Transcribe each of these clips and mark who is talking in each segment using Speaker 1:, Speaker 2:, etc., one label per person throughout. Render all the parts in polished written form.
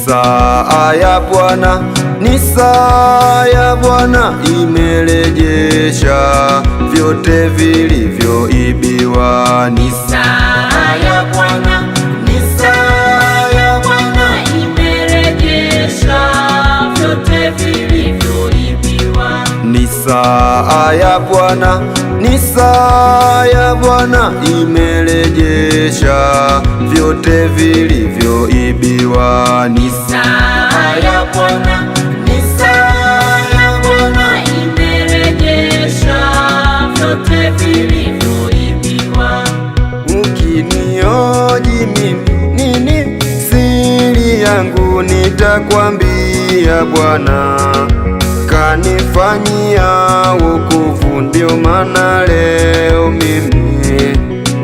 Speaker 1: saa ya Bwana, ni saa ya Bwana, imerejesha vyote vilivyoibiwa. Ni
Speaker 2: saa ya Bwana, ni saa ya Bwana, imerejesha vyote vilivyoibiwa.
Speaker 1: Ni saa ya Bwana, ni saa ya Bwana, imerejesha vyote vilivyoibiwa.
Speaker 2: Ni saa ya Bwana, ni saa ya Bwana, imerejesha vyote vilivyoibiwa.
Speaker 1: Ukinioji mimi nini siri yangu, nitakwambia Bwana kanifanyia wokovu, ndio maana leo mimi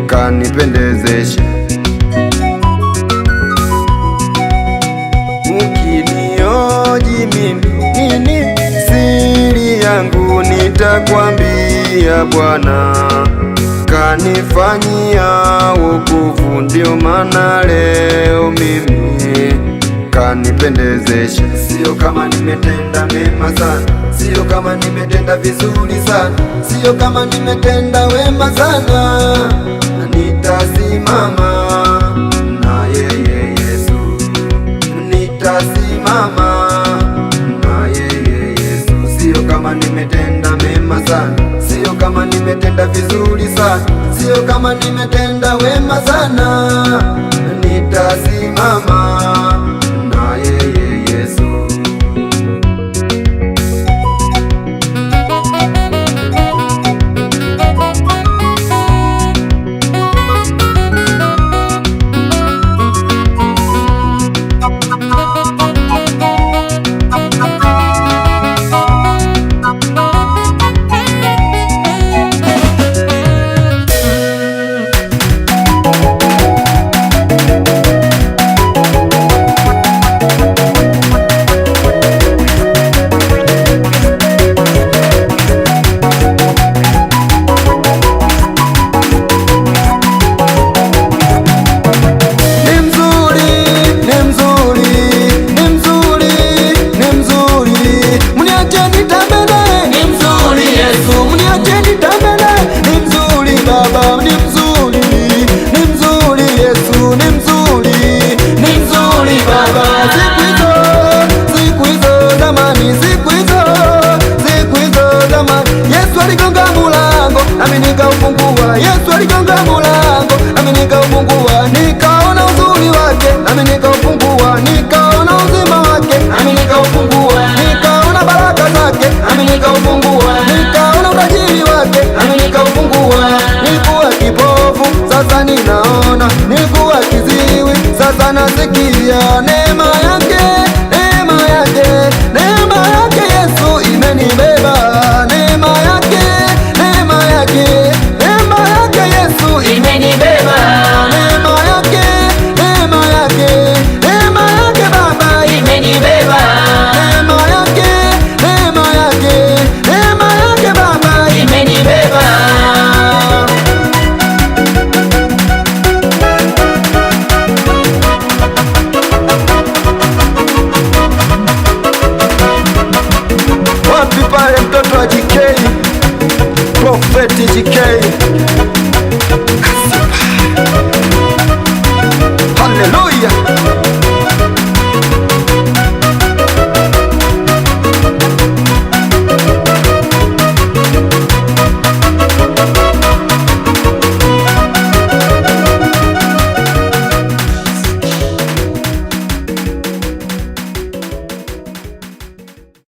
Speaker 1: kanipendezesha. Ukinioji mimi nini siri yangu, nitakwambia Bwana kanifanyia wokovu, ndio maana leo mimi kanipendezesha. Sio kama nimetenda mema sana, sio kama nimetenda vizuri sana, sio kama nimetenda wema sana, nitasimama na yeye Yesu, nitasimama na yeye Yesu. Sio kama nimetenda mema sana, sio kama nimetenda vizuri sana, sio kama nimetenda wema sana, nitasimama na yeye Yesu. Nami nikaufungua, Yesu aligonga mulango, nami nikaufungua, nikaona uzuri wake, nami nikaufungua, nikaona uzima wake, nami nikaufungua, nikaona baraka zake, nami nikaufungua, nikaona utajiri wake, nami nikaufungua. Nilikuwa kipofu, sasa ninaona, nilikuwa kiziwi, sasa nasikia. Neema yake, neema yake, neema yake Yesu imenibeba. Neema yake, neema yake, neema yake Yesu imenibeba. Neema yake, neema yake, neema yake Baba imenibeba. Neema yake, neema yake, neema yake Baba imenibeba. Wapi pale mtoto wa JK, Prophet JK?